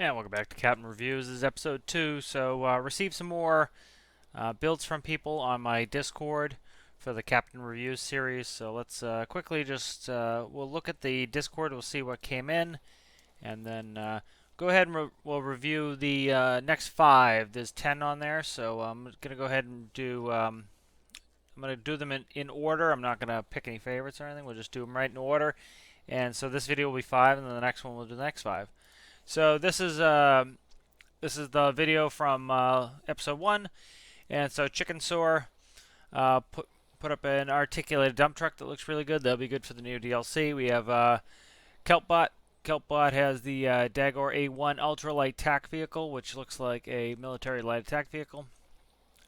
And welcome back to Captain Reviews. This is episode 2. So, received some more builds from people on my Discord for the Captain Reviews series. So let's quickly we'll look at the Discord. We'll see what came in, and then go ahead and we'll review the next 5. There's 10 on there, so I'm gonna go ahead and do. I'm gonna do them in order. I'm not gonna pick any favorites or anything. We'll just do them right in order. And so this video will be 5, and then the next one we'll do the next 5. So this is the video from episode 1, and so Chicken Soar put up an articulated dump truck that looks really good. That'll be good for the new DLC. We have Kelpbot. Kelpbot has the Dagor A1 ultralight tack vehicle, which looks like a military light attack vehicle.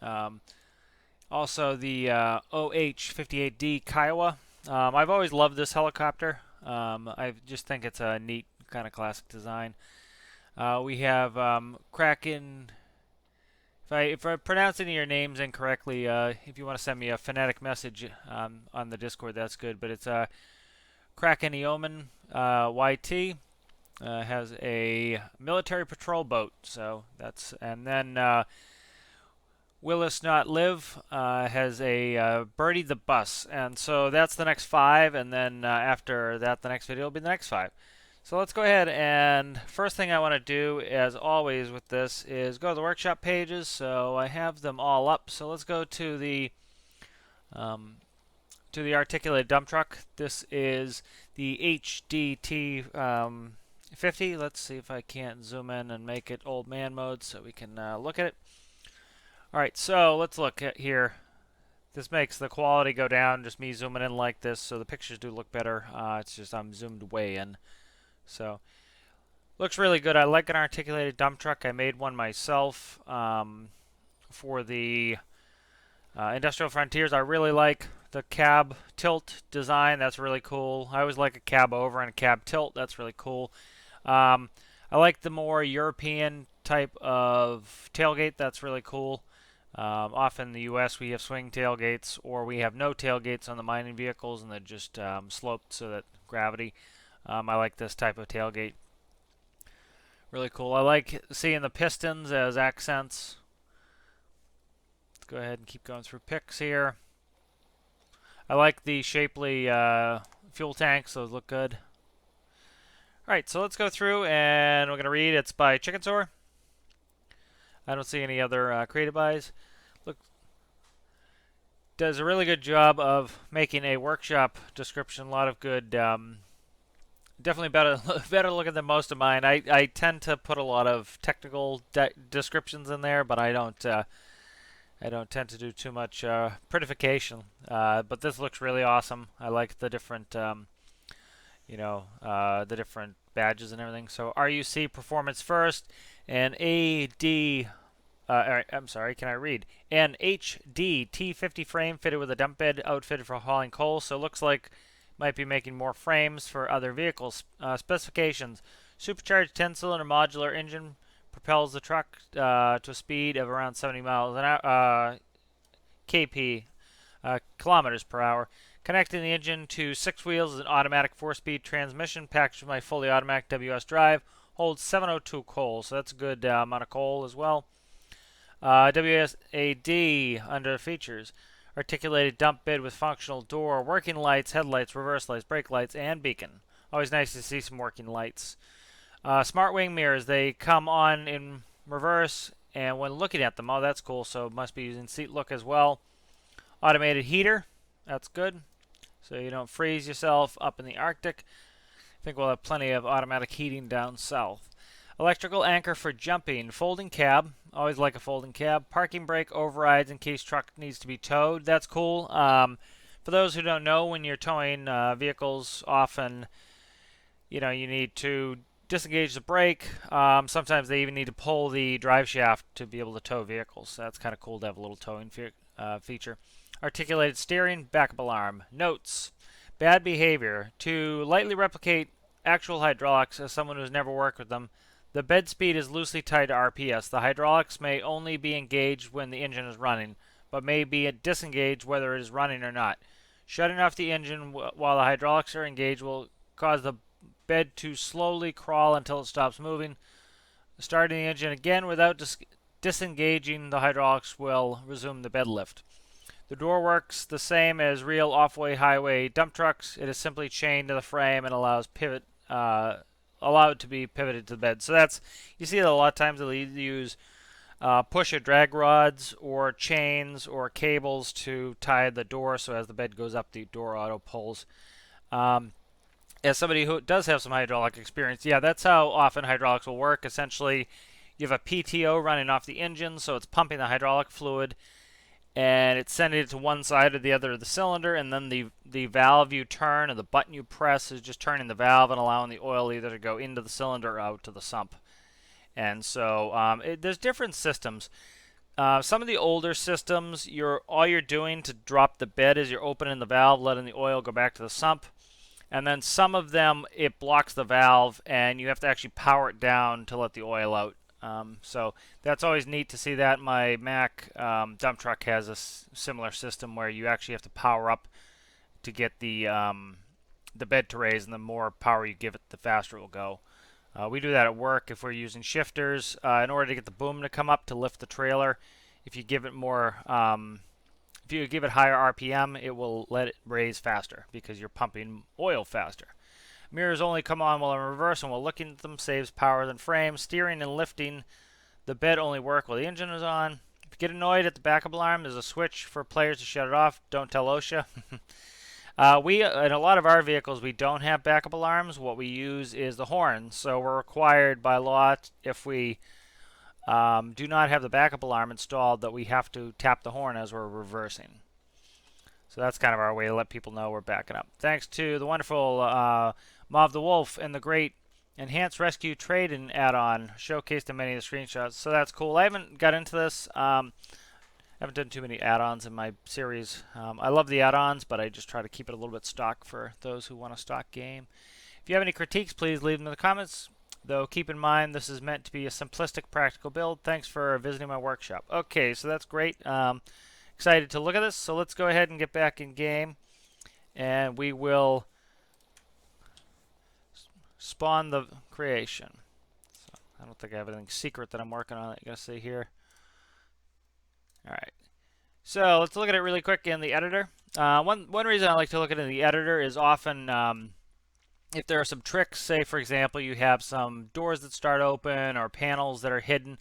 Also the OH-58D Kiowa. I've always loved this helicopter. I just think it's a neat kind of classic design. We have Kraken. If I'm pronouncing your names incorrectly, if you want to send me a phonetic message on the Discord, that's good. But it's Kraken Eoman YT has a military patrol boat. So and then Willisnotlive has a Birdie the bus, and so that's the next 5. And then after that, the next video will be the next 5. So let's go ahead, and first thing I want to do, as always with this, is go to the workshop pages. So I have them all up. So let's go to the articulated dump truck. This is the HDT 50. Let's see if I can't zoom in and make it old man mode so we can look at it. All right, so let's look at here. This makes the quality go down, just me zooming in like this, so the pictures do look better. It's just I'm zoomed way in. So, looks really good. I like an articulated dump truck. I made one myself for the Industrial Frontiers. I really like the cab tilt design. That's really cool. I always like a cab over and a cab tilt. That's really cool. I like the more European type of tailgate. That's really cool. Often in the U.S. we have swing tailgates, or we have no tailgates on the mining vehicles, and they're just sloped so that gravity. I like this type of tailgate. Really cool. I like seeing the pistons as accents. Let's go ahead and keep going through pics here. I like the shapely fuel tanks. Those look good. Alright, so let's go through, and we're going to read. It's by Chicken Soar. I don't see any other creative buys. Look, does a really good job of making a workshop description. A lot of good... Definitely better looking than most of mine. I tend to put a lot of technical descriptions in there, but I don't tend to do too much prettification. But this looks really awesome. I like the different the different badges and everything. So RUC performance first, and AD. I'm sorry, can I read? An HD T50 frame fitted with a dump bed outfitted for hauling coal. So it looks like might be making more frames for other vehicles. Specifications: supercharged 10-cylinder modular engine propels the truck to a speed of around 70 miles an hour, kilometers per hour. Connecting the engine to 6 wheels is an automatic 4-speed transmission packaged with my fully automatic WS drive. Holds 702 coal, so that's a good amount of coal as well. WSAD under features: articulated dump bed with functional door, working lights, headlights, reverse lights, brake lights, and beacon. Always nice to see some working lights. Smart wing mirrors, they come on in reverse, and when looking at them, oh, that's cool, so must be using seat look as well. Automated heater, that's good, so you don't freeze yourself up in the Arctic. I think we'll have plenty of automatic heating down south. Electrical anchor for jumping. Folding cab. Always like a folding cab. Parking brake overrides in case truck needs to be towed. That's cool. For those who don't know, when you're towing vehicles, often you need to disengage the brake. Sometimes they even need to pull the drive shaft to be able to tow vehicles. So that's kind of cool to have a little towing feature. Articulated steering. Backup alarm. Notes: bad behavior. To lightly replicate actual hydraulics, as someone who's never worked with them, the bed speed is loosely tied to RPS. The hydraulics may only be engaged when the engine is running, but may be disengaged whether it is running or not. Shutting off the engine while the hydraulics are engaged will cause the bed to slowly crawl until it stops moving. Starting the engine again without disengaging the hydraulics will resume the bed lift. The door works the same as real off-way highway dump trucks. It is simply chained to the frame and allowed to be pivoted to the bed. So that's, you see that a lot of times they'll either use push or drag rods or chains or cables to tie the door, so as the bed goes up, the door auto pulls. As somebody who does have some hydraulic experience, yeah, that's how often hydraulics will work. Essentially, you have a PTO running off the engine, so it's pumping the hydraulic fluid, and it's sending it to one side or the other of the cylinder, and then the valve you turn or the button you press is just turning the valve and allowing the oil either to go into the cylinder or out to the sump. And so there's different systems. Some of the older systems, all you're doing to drop the bed is you're opening the valve, letting the oil go back to the sump. And then some of them, it blocks the valve, and you have to actually power it down to let the oil out. So that's always neat to see that. My Mac dump truck has a similar system where you actually have to power up to get the bed to raise, and the more power you give it, the faster it will go. We do that at work if we're using shifters in order to get the boom to come up to lift the trailer. If you give it more, if you give it higher RPM, it will let it raise faster because you're pumping oil faster. Mirrors only come on while in reverse, and while looking at them saves power than frame. Steering and lifting the bed only work while the engine is on. If you get annoyed at the backup alarm, there's a switch for players to shut it off. Don't tell OSHA. In a lot of our vehicles, we don't have backup alarms. What we use is the horn. So we're required by law, if we do not have the backup alarm installed, that we have to tap the horn as we're reversing. So that's kind of our way to let people know we're backing up. Thanks to the wonderful Mav the Wolf and the great Enhanced Rescue Trade-in add-on showcased in many of the screenshots. So that's cool. I haven't got into this. I haven't done too many add-ons in my series. I love the add-ons, but I just try to keep it a little bit stock for those who want a stock game. If you have any critiques, please leave them in the comments. Though keep in mind this is meant to be a simplistic, practical build. Thanks for visiting my workshop. Okay, so that's great. Excited to look at this. So let's go ahead and get back in game, and we will spawn the creation. So I don't think I have anything secret that I'm working on that you gotta see here. Alright, so let's look at it really quick in the editor. One reason I like to look at it in the editor is often if there are some tricks, say for example you have some doors that start open or panels that are hidden,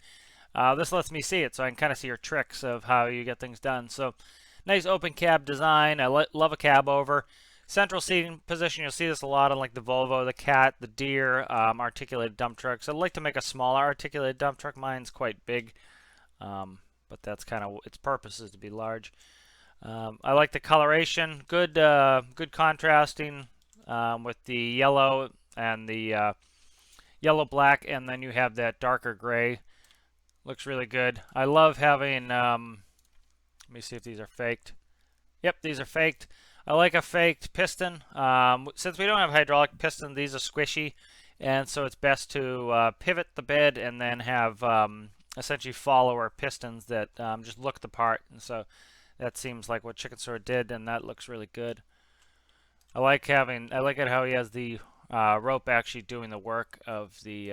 this lets me see it so I can kind of see your tricks of how you get things done. So nice open cab design. I love a cab over. Central seating position, you'll see this a lot on like the Volvo, the Cat, the Deer, articulated dump trucks. I'd like to make a smaller articulated dump truck. Mine's quite big, but that's kind of its purpose is to be large. I like the coloration, good contrasting with the yellow and the yellow black, and then you have that darker gray. Looks really good. I love having. Let me see if these are faked. Yep, these are faked. I like a faked piston. Since we don't have hydraulic piston, these are squishy, and so it's best to pivot the bed and then have essentially follower pistons that just look the part. And so that seems like what Chicken Sword did, and that looks really good. I like it how he has the rope actually doing the work of the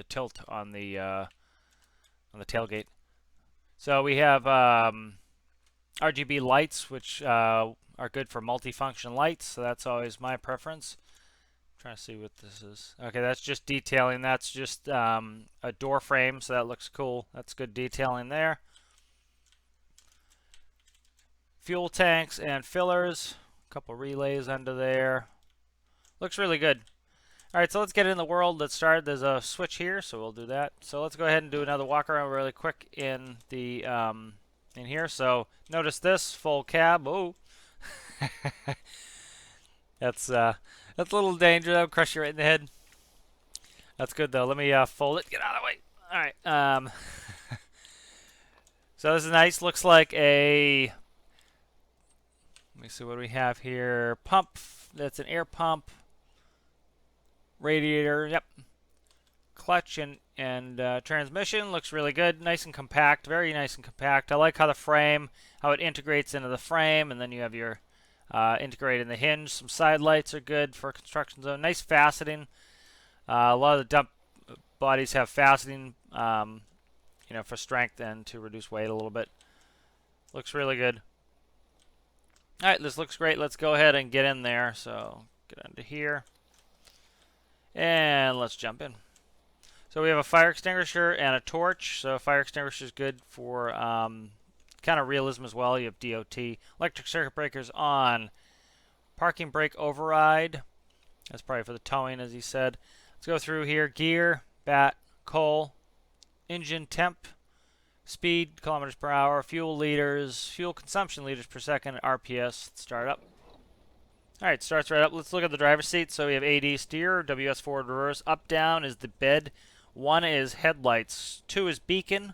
tilt on the tailgate. So we have RGB lights, which are good for multifunction lights, so that's always my preference. I'm trying to see what this is. Okay, that's just detailing. That's just a door frame, so that looks cool. That's good detailing there. Fuel tanks and fillers. A couple relays under there. Looks really good. Alright, so let's get in the world. Let's start. There's a switch here, so we'll do that. So let's go ahead and do another walk around really quick in the in here. So notice this full cab. Oh, that's a little danger. That would crush you right in the head. That's good though. Let me fold it. Get out of the way. All right. So this is nice. Looks like a. Let me see what we have here. Pump. That's an air pump. Radiator. Yep. Clutch and transmission looks really good. Nice and compact. Very nice and compact. I like how how it integrates into the frame, and then you have your integrated in the hinge. Some side lights are good for construction zone. Nice faceting. A lot of the bodies have faceting, you know, for strength and to reduce weight a little bit. Looks really good. All right, this looks great. Let's go ahead and get in there. So get into here, and let's jump in. So we have a fire extinguisher and a torch. So fire extinguisher is good for kind of realism as well. You have DOT. Electric circuit breakers on. Parking brake override. That's probably for the towing, as he said. Let's go through here. Gear, bat, coal, engine temp, speed, kilometers per hour, fuel liters, fuel consumption liters per second, RPS. Let's start up. All right, starts right up. Let's look at the driver's seat. So we have AD steer, WS forward reverse. Up down is the bed. 1 is headlights. 2 is beacon.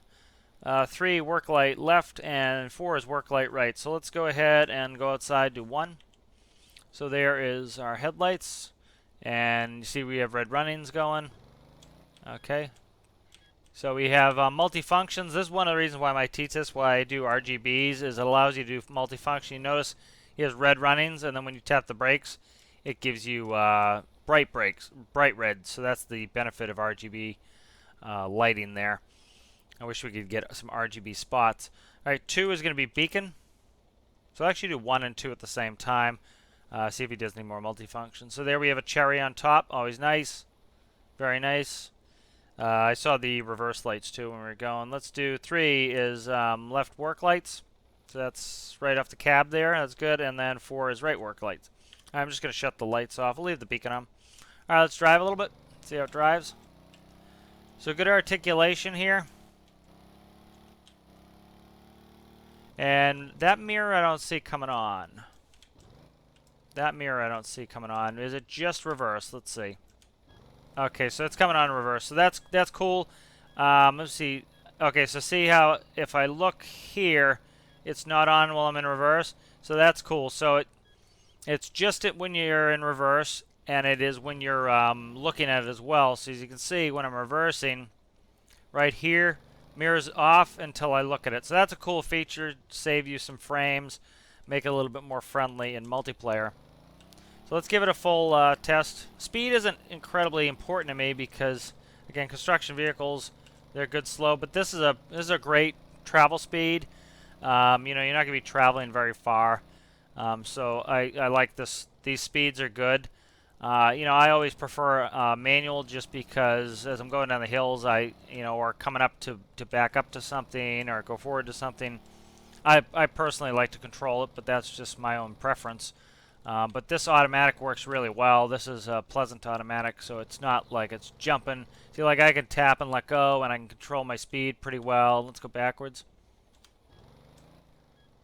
3 work light left, and 4 is work light right. So let's go ahead and go outside to 1. So there is our headlights, and you see we have red runnings going. Okay. So we have multifunctions. This is one of the reasons why I teach this, why I do RGBs, is it allows you to do multifunction. You notice he has red runnings, and then when you tap the brakes, it gives you bright brakes, bright red. So that's the benefit of RGB lighting there. I wish we could get some RGB spots. All right, 2 is going to be beacon. So I'll actually do 1 and 2 at the same time. See if he does any more multifunction. So there we have a cherry on top. Always nice. Very nice. I saw the reverse lights too when we were going. Let's do 3 is left work lights. So that's right off the cab there. That's good. And then 4 is right work lights. I'm just going to shut the lights off. We'll leave the beacon on. All right, let's drive a little bit. See how it drives. So good articulation here. And that mirror I don't see coming on. That mirror I don't see coming on. Is it just reverse? Let's see. Okay, so it's coming on in reverse. So that's cool. Let's see. Okay, so see how if I look here, it's not on while I'm in reverse. So that's cool. So it's just when you're in reverse, and it is when you're looking at it as well. So as you can see, when I'm reversing, right here, mirror's off until I look at it. So that's a cool feature. Save you some frames, make it a little bit more friendly in multiplayer. So let's give it a full test. Speed isn't incredibly important to me because, again, construction vehicles, they're good slow. But this is a great travel speed. You know, you're not going to be traveling very far. So I like this. These speeds are good. You know, I always prefer manual just because as I'm going down the hills, or coming up to back up to something or go forward to something, I personally like to control it, but that's just my own preference. But this automatic works really well. This is a pleasant automatic, so it's not like it's jumping. See, like I can tap and let go, and I can control my speed pretty well. Let's go backwards.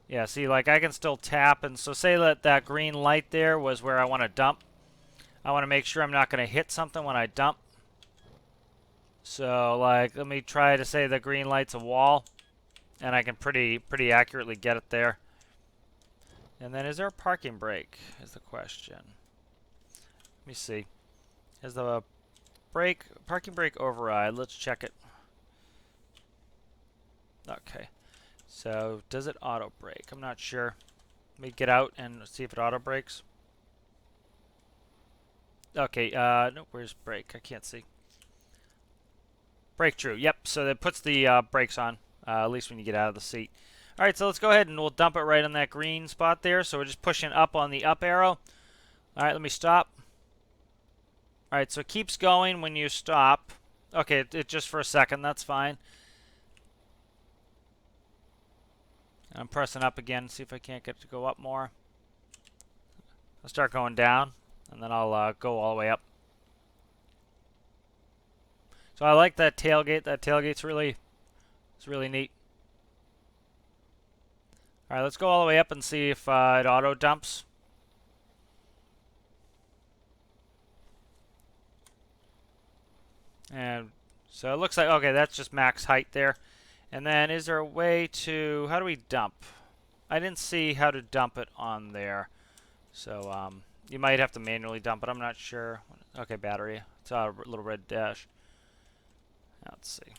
Yeah, see, like I can still tap, and so say that green light there was where I want to dump. I want to make sure I'm not going to hit something when I dump. So, like, let me try to say the green light's a wall, and I can pretty accurately get it there. And then is there a parking brake is the question. Let me see. Is the parking brake override? Let's check it. Okay. So does it auto brake? I'm not sure. Let me get out and see if it auto brakes. Okay, no, where's brake? I can't see. Brake true. Yep, so that puts the brakes on, at least when you get out of the seat. All right, so let's go ahead and we'll dump it right on that green spot there. So we're just pushing up on the up arrow. All right, let me stop. All right, so it keeps going when you stop. Okay, it just for a second, that's fine. I'm pressing up again, see if I can't get it to go up more. I'll start going down, and then I'll go all the way up. So I like that tailgate. That tailgate's really neat. All right, let's go all the way up and see if it auto dumps. And so it looks like, okay, that's just max height there. And then is there a way to, how do we dump? I didn't see how to dump it on there. So you might have to manually dump it, I'm not sure. Okay, battery, it's a little red dash. Let's see.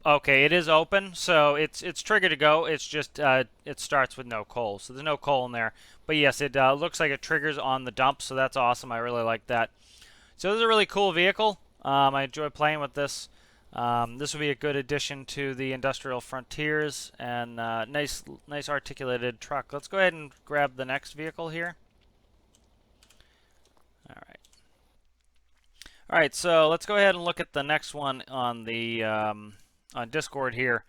Okay, it is open, so it's triggered to go. It's just it starts with no coal, so there's no coal in there. But yes, it looks like it triggers on the dump, so that's awesome. I really like that. So this is a really cool vehicle. I enjoy playing with this. This would be a good addition to the Industrial Frontiers, and nice articulated truck. Let's go ahead and grab the next vehicle here. All right. All right, so let's go ahead and look at the next one on the on Discord here.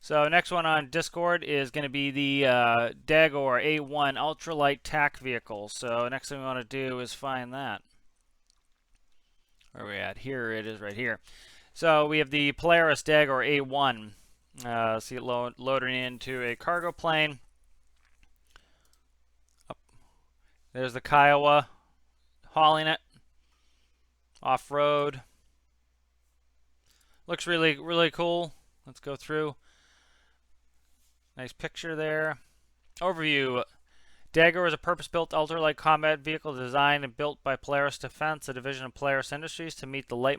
So next one on Discord is going to be the Dagor A1 ultralight tack vehicle. So next thing we want to do is find that. Where are we at? Here it is, right here. So we have the Polaris Dagor A1. See it loading into a cargo plane. Up. There's the Kiowa hauling it off-road. Looks really cool. Let's go through. Nice picture there. Overview. Dagor is a purpose-built ultralight combat vehicle designed and built by Polaris Defense, a division of Polaris Industries, to meet the light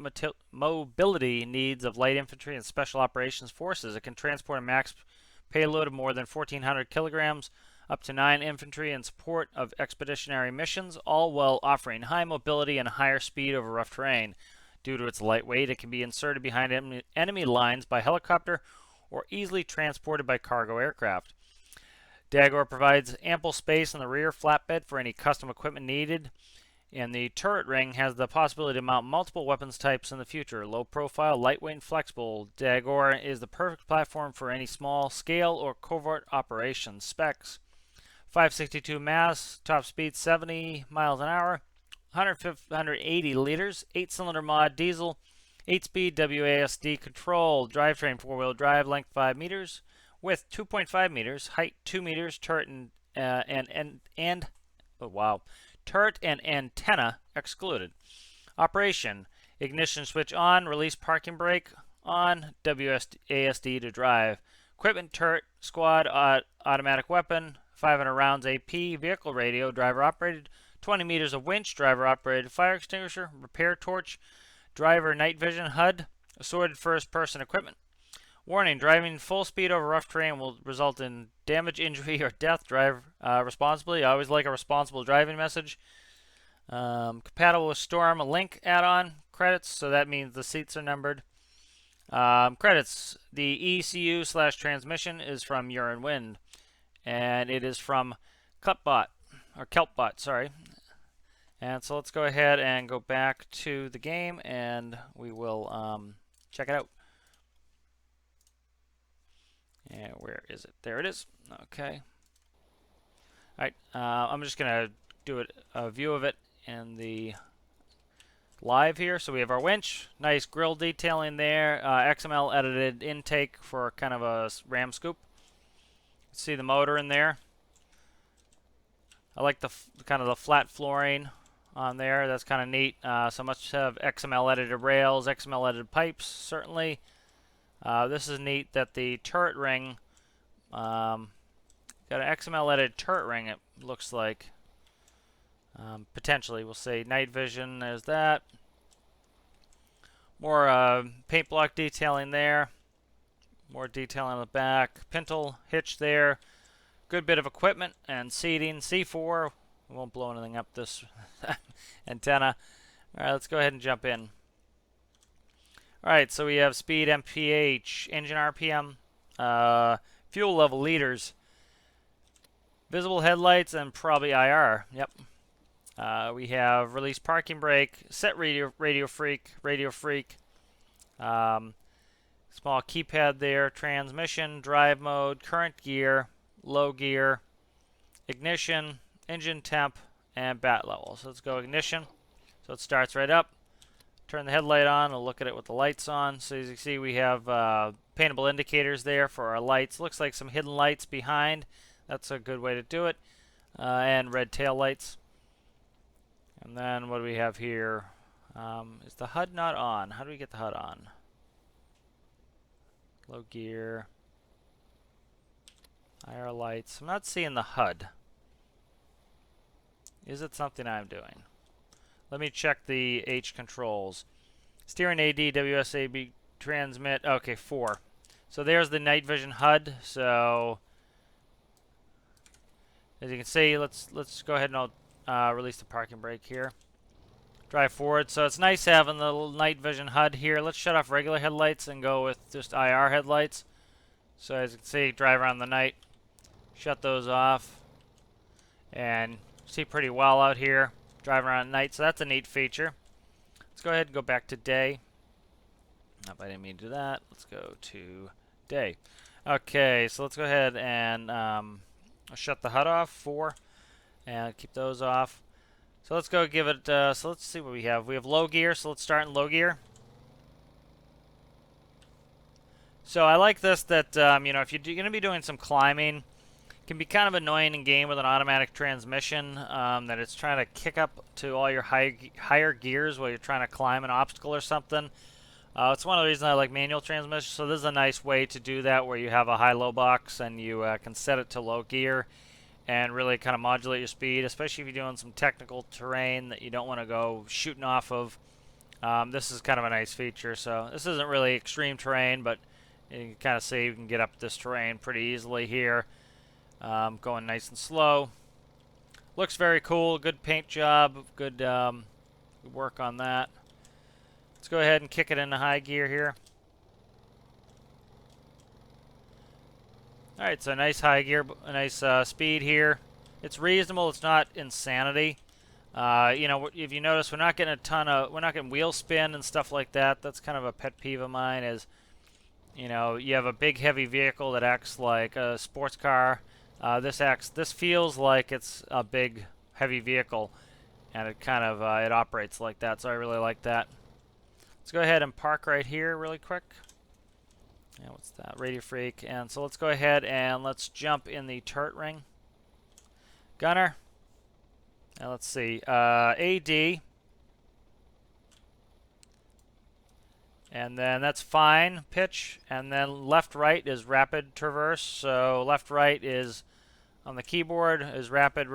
mobility needs of light infantry and special operations forces. It can transport a max payload of more than 1,400 kilograms, up to 9 infantry in support of expeditionary missions, all while offering high mobility and higher speed over rough terrain. Due to its lightweight, it can be inserted behind enemy lines by helicopter or easily transported by cargo aircraft. Dagor provides ample space in the rear flatbed for any custom equipment needed, and the turret ring has the possibility to mount multiple weapons types in the future. Low profile, lightweight, and flexible, Dagor is the perfect platform for any small scale or covert operations. Specs: 562 mass, top speed 70 miles an hour, 180 liters, 8-cylinder mod diesel, 8-speed WASD control, drivetrain 4-wheel drive, length 5 meters, width 2.5 meters, height 2 meters, turret turret and antenna excluded. Operation: ignition switch on, release parking brake on, WASD to drive. Equipment: turret, squad, automatic weapon, 500 rounds AP, vehicle radio, driver operated, 20 meters of winch, driver operated fire extinguisher, repair torch, driver night vision HUD, assorted first person equipment. Warning: driving full speed over rough terrain will result in damage, injury, or death. Drive responsibly. I always like a responsible driving message. Compatible with Storm Link add-on. Credits, so that means the seats are numbered. Credits: the ECU/transmission is from Urine Wind, and it is from Kelpbot, sorry. And so let's go ahead and go back to the game, and we will check it out. And where is it? There it is. Okay. All right. I'm just gonna do a view of it in the live here. So we have our winch, nice grill detailing there, XML edited intake for kind of a ram scoop. See the motor in there. I like the kind of the flat flooring on there. That's kind of neat. So much have XML edited rails, XML edited pipes, certainly. This is neat that the turret ring, got an XML edited turret ring, it looks like. Potentially, we'll say night vision, there's that. More paint block detailing there. More detailing on the back. Pintle hitch there. Good bit of equipment and seating. C4. We won't blow anything up this antenna. All right, let's go ahead and jump in. All right, so we have speed, MPH, engine RPM, fuel level liters, visible headlights, and probably IR. Yep. We have release parking brake, set radio freak, small keypad there, transmission, drive mode, current gear, low gear, ignition, engine temp, and bat level. So let's go ignition. So it starts right up. Turn the headlight on. We'll look at it with the lights on. So as you can see, we have paintable indicators there for our lights. Looks like some hidden lights behind. That's a good way to do it. And red tail lights. And then what do we have here? Is the HUD not on? How do we get the HUD on? Low gear. IR lights. I'm not seeing the HUD. Is it something I'm doing? Let me check the H controls. Steering AD, WSAB, transmit. Okay, 4. So there's the night vision HUD. So as you can see, let's go ahead and I'll release the parking brake here. drive forward. So it's nice having the little night vision HUD here. Let's shut off regular headlights and go with just IR headlights. So as you can see, drive around the night, shut those off, and see pretty well out here. Drive around at night, so that's a neat feature. Let's go ahead and go back to day. Nope, I didn't mean to do that. Let's go to day. Okay, so let's go ahead and shut the HUD off, 4, and keep those off. So let's go give it, so let's see what we have. We have low gear, so let's start in low gear. So I like this that, you know, if you're going to be doing some climbing, it can be kind of annoying in game with an automatic transmission, that it's trying to kick up to all your higher gears while you're trying to climb an obstacle or something. It's one of the reasons I like manual transmission, so this is a nice way to do that where you have a high-low box and you can set it to low gear and really kind of modulate your speed, especially if you're doing some technical terrain that you don't want to go shooting off of. This is kind of a nice feature. So this isn't really extreme terrain, but you can kind of see you can get up this terrain pretty easily here, going nice and slow. Looks very cool. Good paint job. Good work on that. Let's go ahead and kick it into high gear here. Alright, so nice high gear, a nice speed here. It's reasonable, it's not insanity. You know, if you notice, we're not getting wheel spin and stuff like that. That's kind of a pet peeve of mine is, you know, you have a big heavy vehicle that acts like a sports car. This feels like it's a big heavy vehicle, and it kind of, it operates like that, so I really like that. Let's go ahead and park right here really quick. Yeah, what's that? Radio Freak. And so let's go ahead and let's jump in the turret ring. Gunner. And let's see. AD. And then that's fine. Pitch. And then left-right is rapid traverse. So left-right is on the keyboard is rapid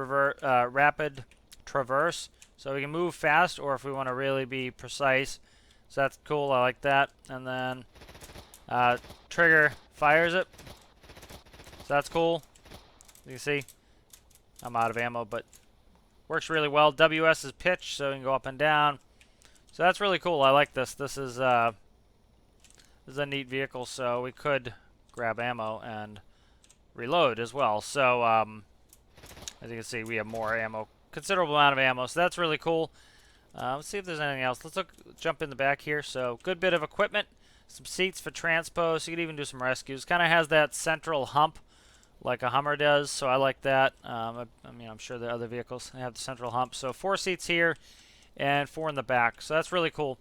traverse. So we can move fast, or if we want to really be precise. So that's cool. I like that. And then trigger fires it. So that's cool. You can see I'm out of ammo, but works really well. WS is pitch, so you can go up and down. So that's really cool. I like this. This is a neat vehicle, so we could grab ammo and reload as well. So as you can see, we have more ammo, considerable amount of ammo. So that's really cool. Let's see if there's anything else. Let's jump in the back here. So good bit of equipment. Some seats for transpo, so you could even do some rescues. Kind of has that central hump like a Hummer does, so I like that. I mean, I'm sure the other vehicles have the central hump. So 4 seats here and 4 in the back. So that's really cool.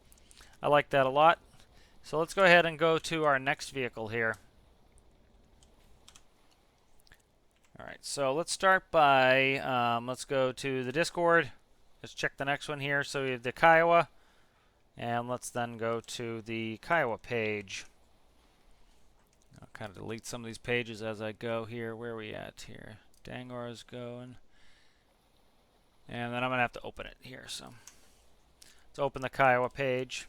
I like that a lot. So let's go ahead and go to our next vehicle here. Alright, so let's start by, let's go to the Discord. Let's check the next one here. So we have the Kiowa. And let's then go to the Kiowa page. I'll kind of delete some of these pages as I go here. Where are we at here? Dagor is going. And then I'm going to have to open it here. So let's open the Kiowa page.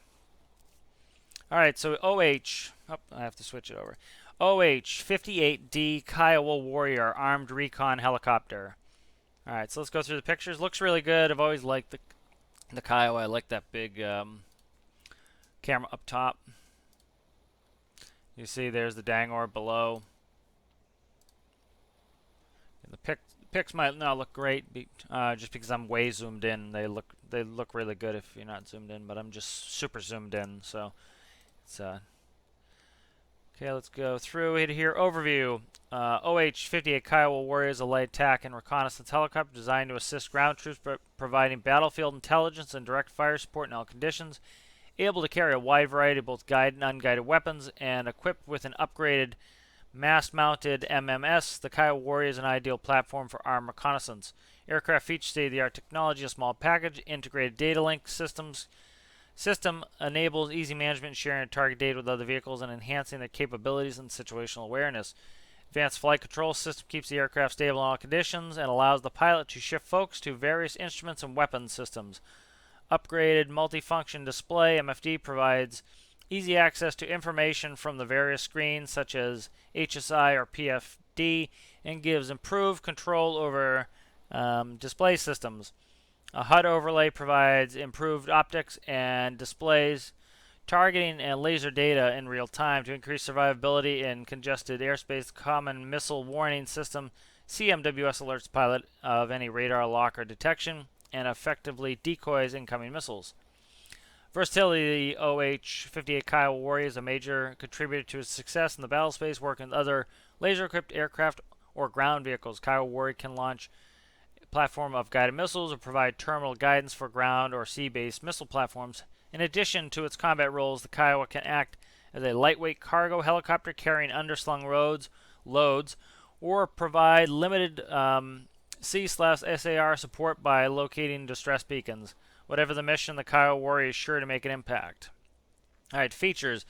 Alright, so OH. Oh, I have to switch it over. OH-58D Kiowa Warrior Armed Recon Helicopter. Alright, so let's go through the pictures. Looks really good. I've always liked the Kiowa. I like that big camera up top. You see there's the dagor below. And the pics might not look great just because I'm way zoomed in. They look really good if you're not zoomed in, but I'm just super zoomed in, so it's okay, let's go through it here. Overview. OH-58 Kiowa Warrior is a light attack and reconnaissance helicopter designed to assist ground troops by providing battlefield intelligence and direct fire support in all conditions. Able to carry a wide variety of both guided and unguided weapons, and equipped with an upgraded mast-mounted MMS, the Kiowa Warrior is an ideal platform for armed reconnaissance. Aircraft features state-of-the-art technology, a small package, integrated data link system enables easy management and sharing of target data with other vehicles and enhancing their capabilities and situational awareness. Advanced flight control system keeps the aircraft stable in all conditions and allows the pilot to shift focus to various instruments and weapon systems. Upgraded multifunction display MFD provides easy access to information from the various screens such as HSI or PFD and gives improved control over display systems. A HUD overlay provides improved optics and displays targeting and laser data in real time to increase survivability in congested airspace. Common Missile Warning System CMWS alerts pilot of any radar lock or detection and effectively decoys incoming missiles. Versatility: the OH-58D Kiowa Warrior is a major contributor to its success in the battlespace, working with other laser-equipped aircraft or ground vehicles. Kiowa Warrior can launch a platform of guided missiles or provide terminal guidance for ground or sea-based missile platforms. In addition to its combat roles, the Kiowa can act as a lightweight cargo helicopter carrying underslung loads, or provide limited C/SAR support by locating distress beacons. Whatever the mission, the Kiowa Warrior is sure to make an impact. Alright, features: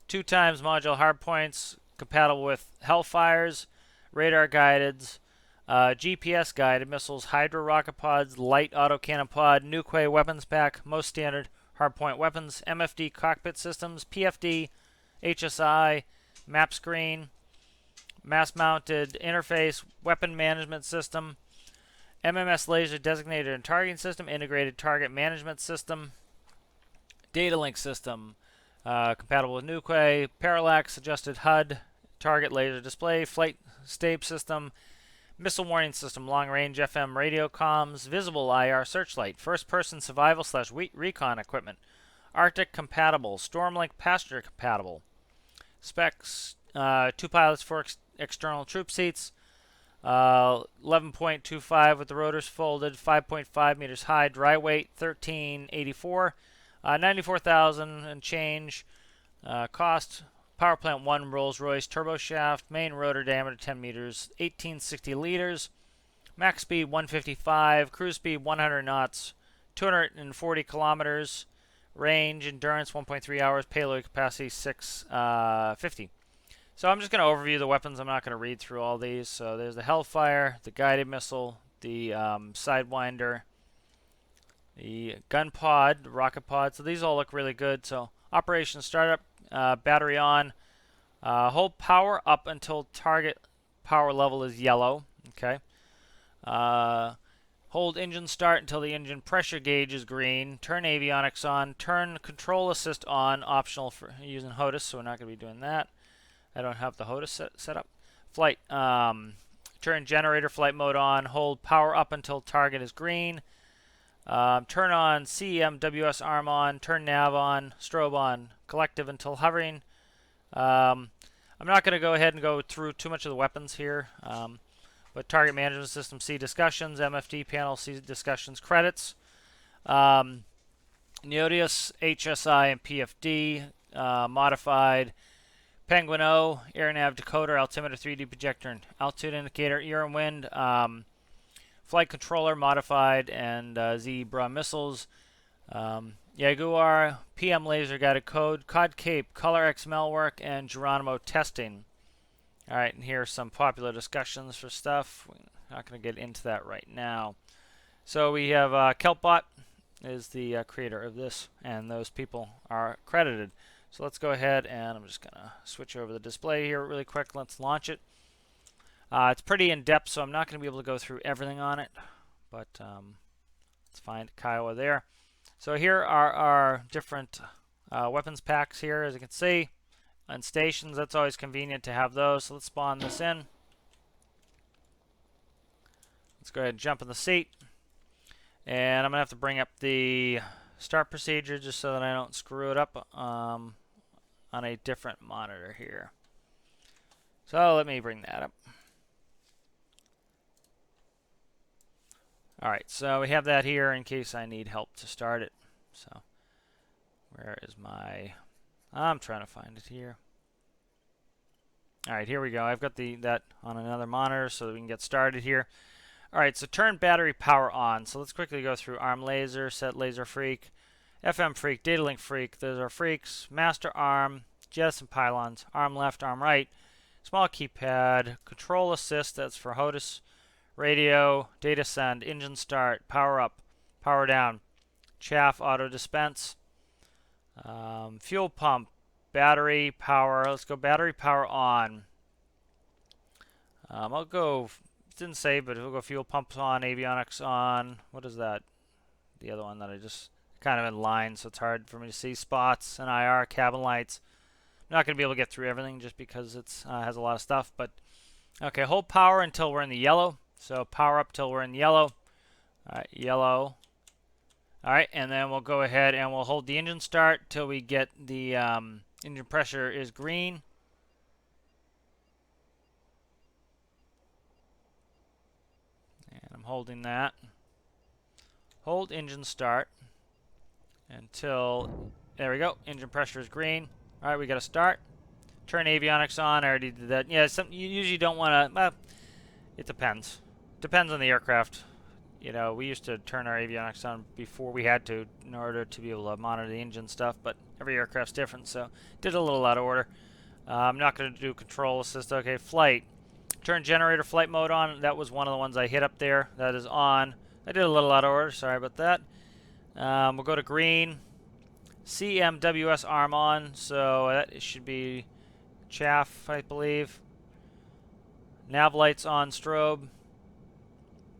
2x module hardpoints, compatible with Hellfires, radar guided, GPS guided missiles, Hydra rocket pods, light autocannon pod, Nuque weapons pack, most standard hardpoint weapons, MFD cockpit systems, PFD, HSI, map screen, mass mounted interface, weapon management system, MMS laser designator and targeting system, integrated target management system, data link system, compatible with Nuque, parallax adjusted HUD, target laser display, flight stage system, missile warning system, long range FM radio comms, visible IR searchlight, first person survival / recon equipment, Arctic compatible, Stormlink passenger compatible. Specs: 2 pilots, 4 external troop seats, 11.25 with the rotors folded, 5.5 meters high, dry weight 1384, 94,000 and change. Cost: power plant 1 Rolls-Royce turbo shaft, main rotor diameter 10 meters, 1860 liters, max speed 155, cruise speed 100 knots, 240 kilometers, range endurance 1.3 hours, payload capacity 650. So I'm just going to overview the weapons. I'm not going to read through all these. So there's the Hellfire, the guided missile, the Sidewinder, the gun pod, the rocket pod. So these all look really good. So operation startup, battery on, hold power up until target power level is yellow. Okay. Hold engine start until the engine pressure gauge is green. Turn avionics on. Turn control assist on, optional for using HOTAS, so we're not going to be doing that. I don't have the HOTAS set up. Flight. Turn generator flight mode on. Hold power up until target is green. Turn on CMWS arm on. Turn nav on. Strobe on. Collective until hovering. I'm not going to go ahead and go through too much of the weapons here. But target management system, see discussions. MFD panel, see discussions. Credits. Neodius, HSI, and PFD. Modified. Penguin O, air nav decoder, altimeter 3D projector, and altitude indicator, air and wind, flight controller modified, and Zebra missiles, Jaguar, PM laser guided code, COD Cape, Color XML work, and Geronimo testing. Alright, and here are some popular discussions for stuff. We're not going to get into that right now. So we have Kelpbot is the creator of this, and those people are credited. So let's go ahead, and I'm just going to switch over the display here really quick. Let's launch it. It's pretty in-depth, so I'm not going to be able to go through everything on it, but let's find Kiowa there. So here are our different weapons packs here, as you can see. On stations, that's always convenient to have those. So let's spawn this in. Let's go ahead and jump in the seat. And I'm going to have to bring up the start procedure just so that I don't screw it up on a different monitor here. So let me bring that up. Alright, so we have that here in case I need help to start it. So where is my... I'm trying to find it here. Alright, here we go. I've got that on another monitor so that we can get started here. Alright, so turn battery power on. So let's quickly go through ARM laser, set laser freak, FM freak, data link freak. Those are freaks. Master arm, jettison pylons, arm left, arm right, small keypad, control assist, that's for HOTAS, radio, data send, engine start, power up, power down, chaff auto dispense, fuel pump, battery power. Let's go battery power on. I'll go, didn't say, but we'll go fuel pumps on, avionics on. What is that? the other one that I just kind of in line, so it's hard for me to see spots and IR, cabin lights. I'm not going to be able to get through everything just because it's has a lot of stuff. But okay, hold power until we're in the yellow. So power up till we're in yellow. All right, yellow. All right, and then we'll go ahead and we'll hold the engine start till we get the engine pressure is green. And I'm holding that. Hold engine start until, there we go, engine pressure is green. All right, we got to start. Turn avionics on. I already did that. Yeah, you usually don't want to, it depends. Depends on the aircraft. You know, we used to turn our avionics on before we had to in order to be able to monitor the engine stuff, but every aircraft's different, so did a little out of order. I'm not going to do control assist. Okay, flight. Turn generator flight mode on. That was one of the ones I hit up there. That is on. I did a little out of order. Sorry about that. We'll go to green. CMWS arm on, so that should be chaff, I believe. Nav lights on, strobe.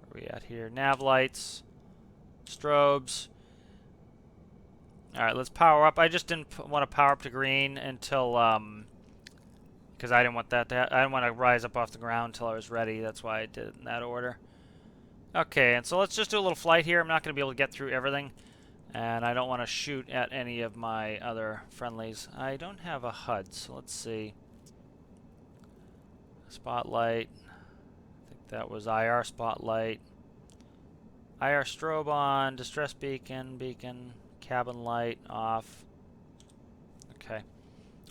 Where are we at here? Nav lights, strobes. All right, let's power up. I just didn't want to power up to green until because I didn't want that to I didn't want to rise up off the ground until I was ready. That's why I did it in that order. Okay, and so let's just do a little flight here. I'm not going to be able to get through everything, and I don't want to shoot at any of my other friendlies. I don't have a HUD, so let's see. Spotlight. I think that was IR spotlight. IR strobe on, distress beacon, cabin light off. Okay.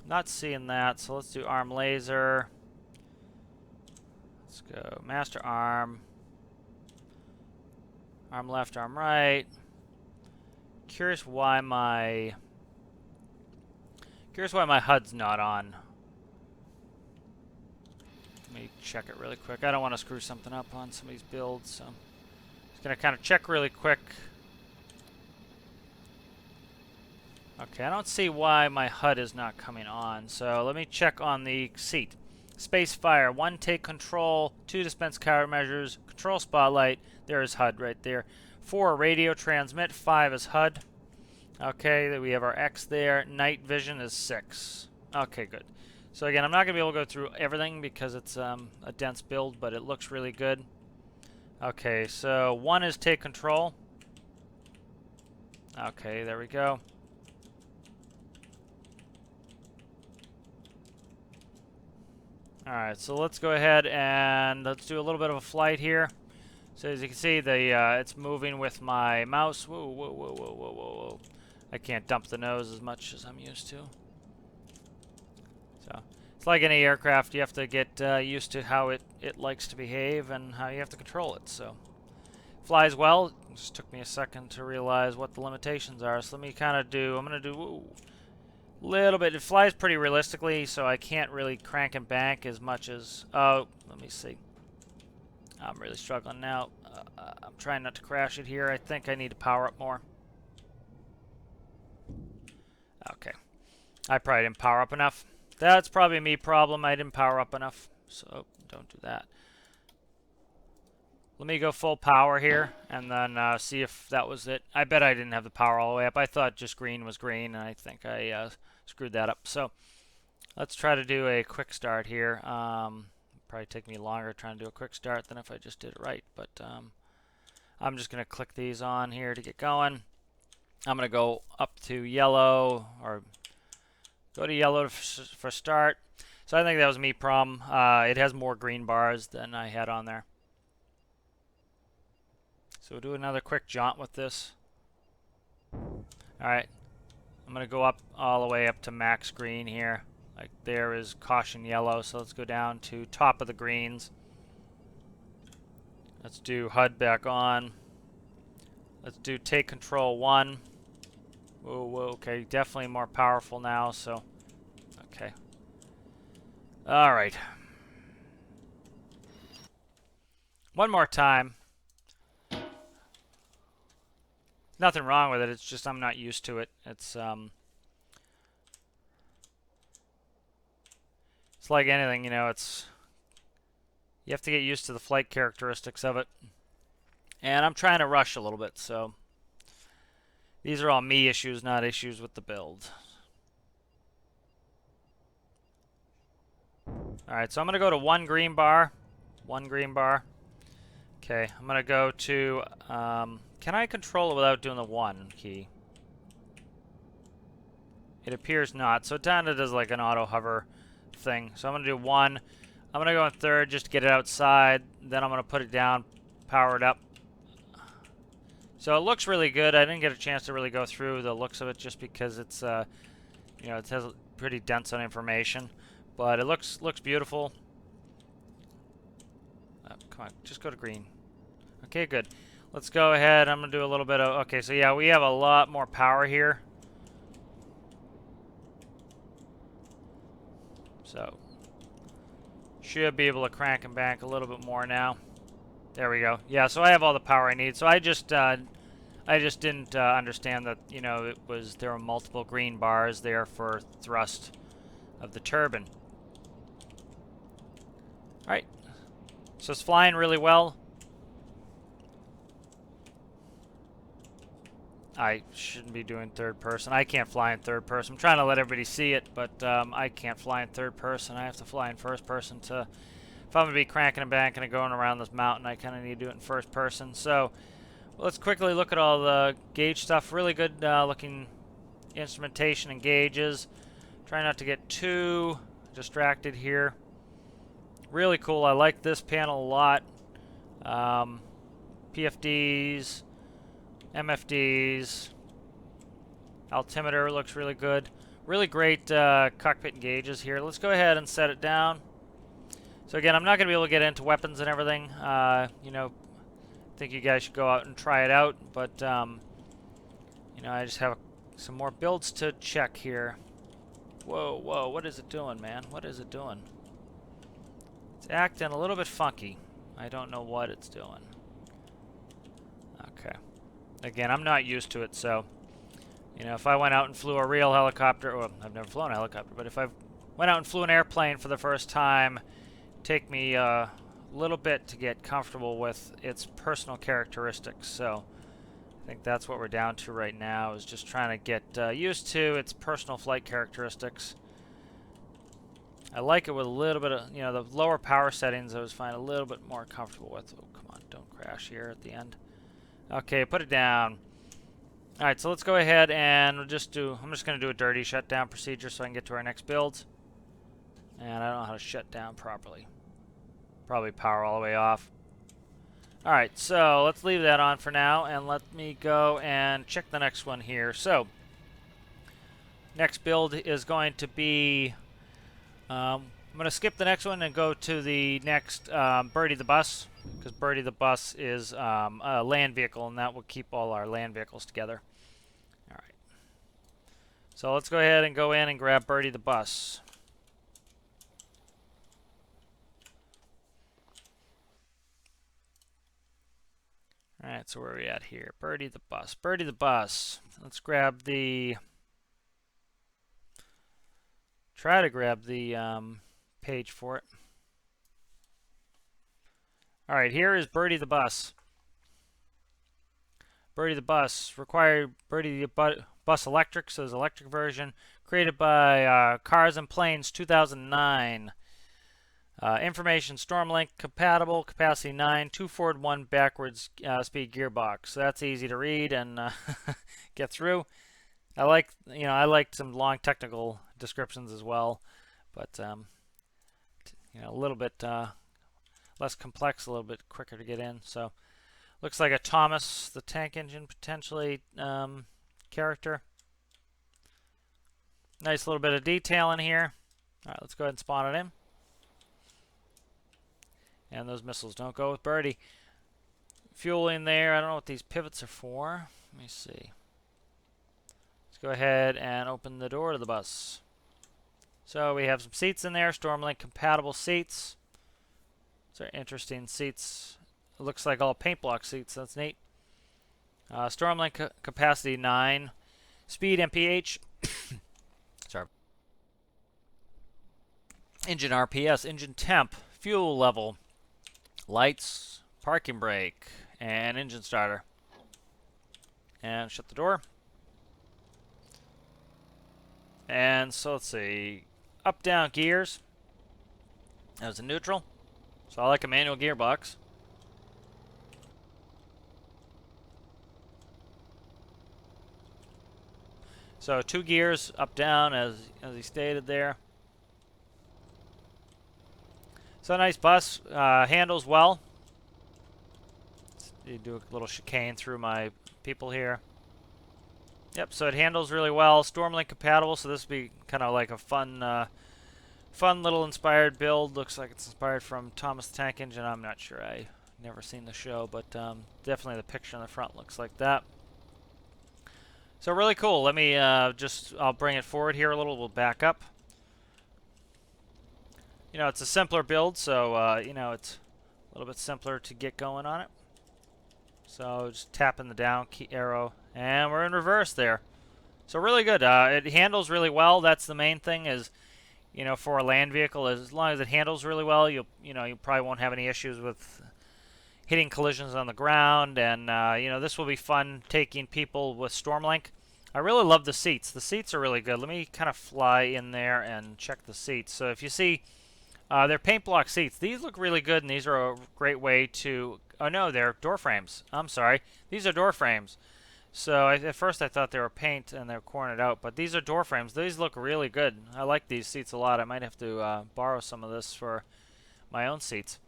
Not seeing that, so let's do arm laser. Let's go master arm. Arm left, arm right. Curious why my HUD's not on. Let me check it really quick. I don't want to screw something up on some of these builds, so just gonna kind of check really quick. Okay, I don't see why my HUD is not coming on, so let me check on the seat. Space fire, 1 take control, 2 dispense countermeasures, control spotlight, there is HUD right there. 4 radio transmit, 5 is HUD. Okay, we have our X there. Night vision is 6. Okay, good. So again, I'm not going to be able to go through everything because it's a dense build, but it looks really good. Okay, so 1 is take control. Okay, there we go. Alright, so let's go ahead and let's do a little bit of a flight here. So as you can see, it's moving with my mouse. Whoa, whoa, whoa, whoa, whoa, whoa, whoa. I can't dump the nose as much as I'm used to. So it's like any aircraft, you have to get used to how it likes to behave and how you have to control it. So flies well. It just took me a second to realize what the limitations are. So let me kind of do, I'm going to do a little bit. It flies pretty realistically, so I can't really crank and bank as much as, oh, let me see. I'm really struggling now. I'm trying not to crash it here. I think I need to power up more. Okay. I probably didn't power up enough. That's probably a me problem. I didn't power up enough. So don't do that. Let me go full power here and then see if that was it. I bet I didn't have the power all the way up. I thought just green was green, and I think I screwed that up. So let's try to do a quick start here. Probably take me longer trying to do a quick start than if I just did it right. But I'm just going to click these on here to get going. I'm going to go up to yellow, or go to yellow for start. So I think that was a me problem. It has more green bars than I had on there. So we'll do another quick jaunt with this. Alright. I'm going to go up all the way up to max green here. Like there is caution yellow, so let's go down to top of the greens. Let's do HUD back on. Let's do take control 1. Whoa, whoa, okay, definitely more powerful now, so, okay. Alright. One more time. Nothing wrong with it, it's just I'm not used to it. It's like anything, you know, you have to get used to the flight characteristics of it. And I'm trying to rush a little bit, so These are all me issues, not issues with the build. Alright, so I'm going to go to one green bar. One green bar. Okay, I'm going to go to... can I control it without doing the 1 key? It appears not. So it kind of does like an auto hover thing. So I'm going to do 1. I'm going to go in third just to get it outside. Then I'm going to put it down, power it up. So it looks really good. I didn't get a chance to really go through the looks of it just because it's, you know, it has pretty dense on information. But it looks beautiful. Come on, just go to green. Okay, good. Let's go ahead. I'm going to do a little bit of... Okay, so yeah, we have a lot more power here. So, should be able to crank and bank a little bit more now. There we go. Yeah, so I have all the power I need. So I just didn't understand that, you know, there were multiple green bars there for thrust of the turbine. All right. So it's flying really well. I shouldn't be doing third person. I can't fly in third person. I'm trying to let everybody see it, but I can't fly in third person. I have to fly in first person to... If I'm going to be cranking and banking and going around this mountain, I kind of need to do it in first person. So let's quickly look at all the gauge stuff. Really good looking instrumentation and gauges. Try not to get too distracted here. Really cool. I like this panel a lot. PFDs, MFDs, altimeter looks really good. Really great cockpit gauges here. Let's go ahead and set it down. So again, I'm not going to be able to get into weapons and everything. You know, I think you guys should go out and try it out. But, you know, I just have some more builds to check here. Whoa, whoa, what is it doing, man? What is it doing? It's acting a little bit funky. I don't know what it's doing. Okay. Again, I'm not used to it, so, you know, if I went out and flew a real helicopter, well, I've never flown a helicopter, but if I went out and flew an airplane for the first time, it'd take me a little bit to get comfortable with its personal characteristics. So I think that's what we're down to right now, is just trying to get used to its personal flight characteristics. I like it with a little bit of, you know, the lower power settings I was finding a little bit more comfortable with. Oh, come on, don't crash here at the end. Okay, put it down. Alright, so let's go ahead and we'll just do, I'm just going to do a dirty shutdown procedure so I can get to our next build. And I don't know how to shut down properly. Probably power all the way off. Alright, so let's leave that on for now and let me go and check the next one here. So, next build is going to be... I'm going to skip the next one and go to the next Birdie the bus, because Birdie the bus is a land vehicle, and that will keep all our land vehicles together. All right. So let's go ahead and go in and grab Birdie the bus. All right, so where are we at here? Birdie the bus. Birdie the bus. Let's grab the... Try to grab the page for it. All right, here is Birdie the bus. Birdie the bus. Required Birdie the bus electric, so there's electric version. Created by Cars and Planes 2009. Information Stormlink compatible, capacity 9, 2 forward, 1 backwards speed gearbox. So that's easy to read and get through. I like some long technical descriptions as well, but you know, a little bit less complex, a little bit quicker to get in. So looks like a Thomas the Tank Engine potentially character. Nice little bit of detail in here. All right, let's go ahead and spawn it in. And those missiles don't go with Birdie. Fuel in there. I don't know what these pivots are for. Let me see. Let's go ahead and open the door to the bus. So we have some seats in there, Stormlink compatible seats. These are interesting seats. It looks like all paint block seats. That's neat. Stormlink capacity 9. Speed MPH. Sorry. Engine RPS, engine temp, fuel level, lights, parking brake, and engine starter. And shut the door. And so let's see, up down gears. That was a neutral. So I like a manual gearbox. So 2 gears up down as he stated there. So nice bus, handles well. You do a little chicane through my people here. Yep, so it handles really well. Stormlink compatible, so this would be kind of like a fun little inspired build. Looks like it's inspired from Thomas the Tank Engine. I'm not sure. I've never seen the show, but definitely the picture on the front looks like that. So really cool. Let me I'll bring it forward here a little. We'll back up. You know, it's a simpler build, so you know, it's a little bit simpler to get going on it. So just tapping the down key arrow, and we're in reverse there. So really good. It handles really well. That's the main thing. Is, you know, for a land vehicle, as long as it handles really well, you probably won't have any issues with hitting collisions on the ground. And you know, this will be fun taking people with Stormlink. I really love the seats. The seats are really good. Let me kind of fly in there and check the seats. So if you see, they're paint block seats. These look really good, and these are a great way to... Oh no, they're door frames. I'm sorry. These are door frames. So at first I thought they were paint and they're cornered out, but these are door frames. These look really good. I like these seats a lot. I might have to borrow some of this for my own seats.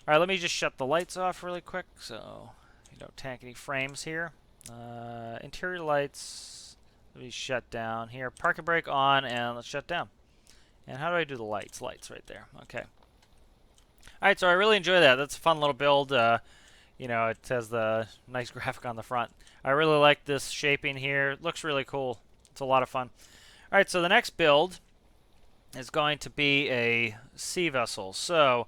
All right, let me just shut the lights off really quick so you don't tank any frames here. Interior lights, let me shut down here. Parking brake on, and let's shut down. And how do I do the lights? Lights right there. Okay. All right, so I really enjoy that. That's a fun little build. You know, it has the nice graphic on the front. I really like this shaping here. It looks really cool. It's a lot of fun. All right, so the next build is going to be a sea vessel. So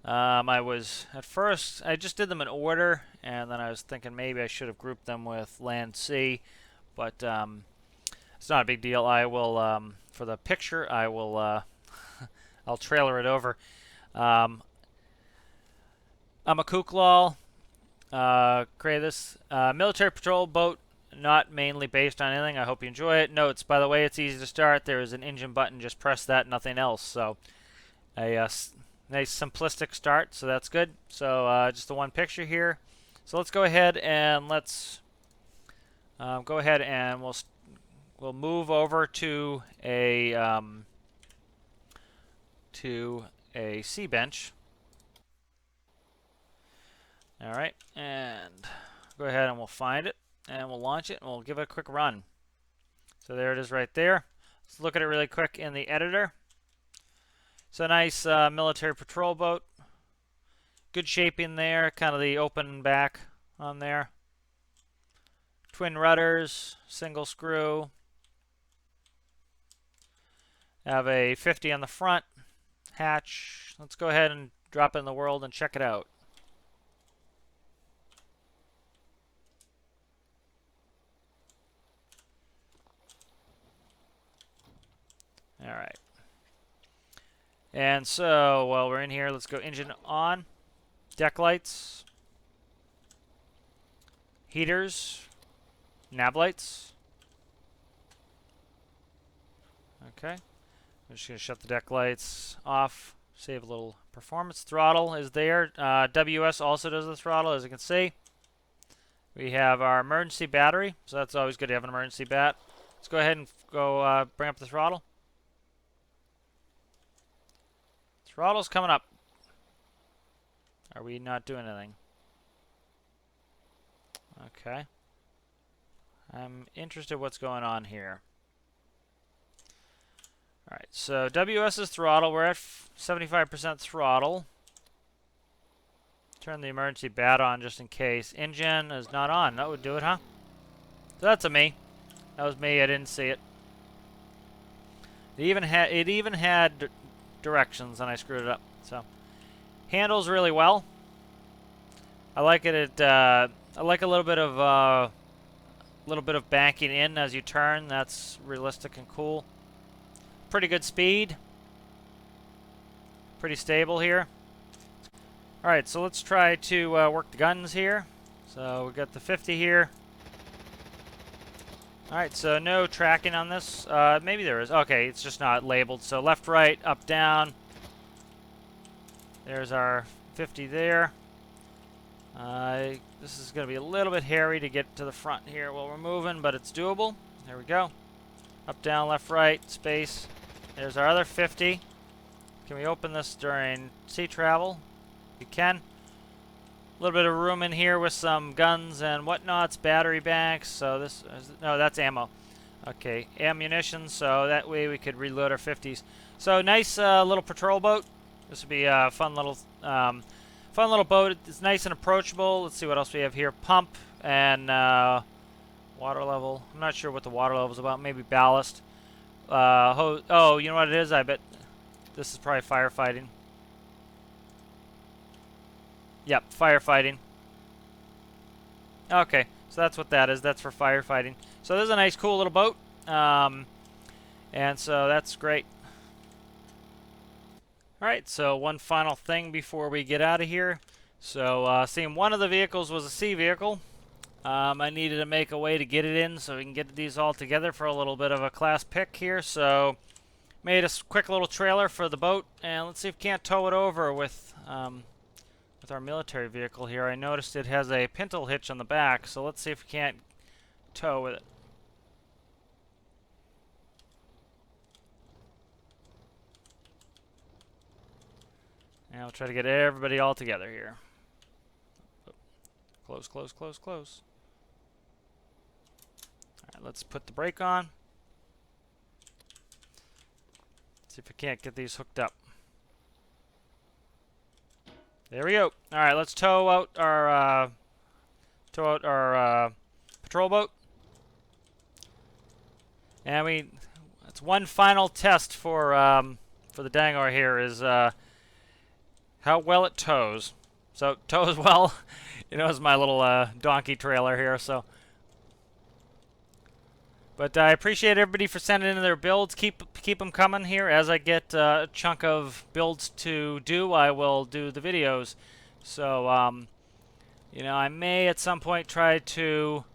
I was, at first, I just did them in order, and then I was thinking maybe I should have grouped them with land sea, but it's not a big deal. I will, for the picture, I will, I'll trailer it over. I'm a Kuklal. Created this military patrol boat, not mainly based on anything. I hope you enjoy it. Notes, by the way, it's easy to start. There is an engine button. Just press that, nothing else. So a nice simplistic start, so that's good. So just the one picture here. So let's go ahead and let's go ahead and we'll move over to a sea bench. All right, and go ahead and we'll find it, and we'll launch it, and we'll give it a quick run. So there it is right there. Let's look at it really quick in the editor. So nice military patrol boat. Good shaping there, kind of the open back on there. Twin rudders, single screw. Have a 50 on the front. Hatch. Let's go ahead and drop it in the world and check it out. All right. And so while we're in here, let's go engine on. Deck lights. Heaters. Nav lights. Okay. I'm just going to shut the deck lights off. Save a little performance. Throttle is there. WS also does the throttle, as you can see. We have our emergency battery, so that's always good to have an emergency bat. Let's go ahead and go bring up the throttle. Throttle's coming up. Are we not doing anything? Okay. I'm interested what's going on here. Alright, so WS's throttle, we're at 75% throttle. Turn the emergency bat on just in case. Engine is not on. That would do it, huh? So that's a me. That was me, I didn't see it. It even had directions and I screwed it up. So handles really well. I like it. I like a little bit of banking in as you turn. That's realistic and cool. Pretty good speed. Pretty stable here. All right, so let's try to work the guns here. So we got the 50 here. Alright, so no tracking on this. Maybe there is. Okay, it's just not labeled. So left, right, up, down. There's our 50 there. This is going to be a little bit hairy to get to the front here while we're moving, but it's doable. There we go. Up, down, left, right, space. There's our other 50. Can we open this during sea travel? We can. A little bit of room in here with some guns and whatnots, battery banks. So this, no, that's ammo. Okay, ammunition, so that way we could reload our 50s. So nice little patrol boat. This would be a fun little boat. It's nice and approachable. Let's see what else we have here. Pump and water level. I'm not sure what the water level is about. Maybe ballast. Oh, you know what it is? I bet this is probably firefighting. Yep, firefighting. Okay, so that's what that is. That's for firefighting. So this is a nice, cool little boat. And so that's great. Alright, so one final thing before we get out of here. So, seeing one of the vehicles was a sea vehicle. I needed to make a way to get it in so we can get these all together for a little bit of a class pick here. So, made a quick little trailer for the boat, and let's see if we can't tow it over with our military vehicle here. I noticed it has a pintle hitch on the back, so let's see if we can't tow with it. And we'll try to get everybody all together here. Close, close, close, close. Alright, let's put the brake on. See if we can't get these hooked up. There we go. Alright, let's tow out our patrol boat. And it's one final test for the dagor here is how well it tows. So it tows well. You know, it's my little donkey trailer here. So, but I appreciate everybody for sending in their builds. Keep them coming here. As I get a chunk of builds to do, I will do the videos. So, you know, I may at some point try to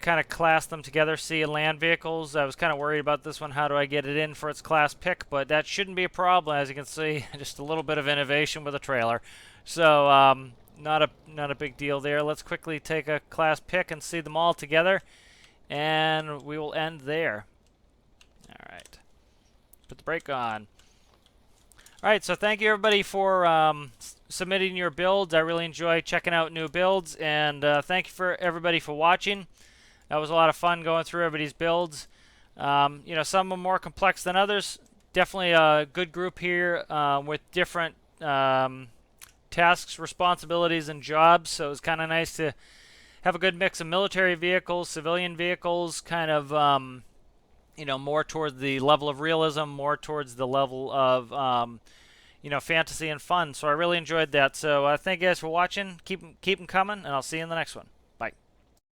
kind of class them together, sea and land vehicles. I was kind of worried about this one. How do I get it in for its class pick? But that shouldn't be a problem. As you can see, just a little bit of innovation with a trailer. So not a big deal there. Let's quickly take a class pick and see them all together, and we will end there. All right. Put the brake on. All right. So thank you everybody for submitting your builds. I really enjoy checking out new builds, and thank you for everybody for watching. That was a lot of fun going through everybody's builds. You know, some are more complex than others. Definitely a good group here with different tasks, responsibilities, and jobs. So it was kind of nice to have a good mix of military vehicles, civilian vehicles, kind of you know, more towards the level of realism, more towards the level of you know, fantasy and fun. So I really enjoyed that. So thank you guys for watching. Keep them coming, and I'll see you in the next one.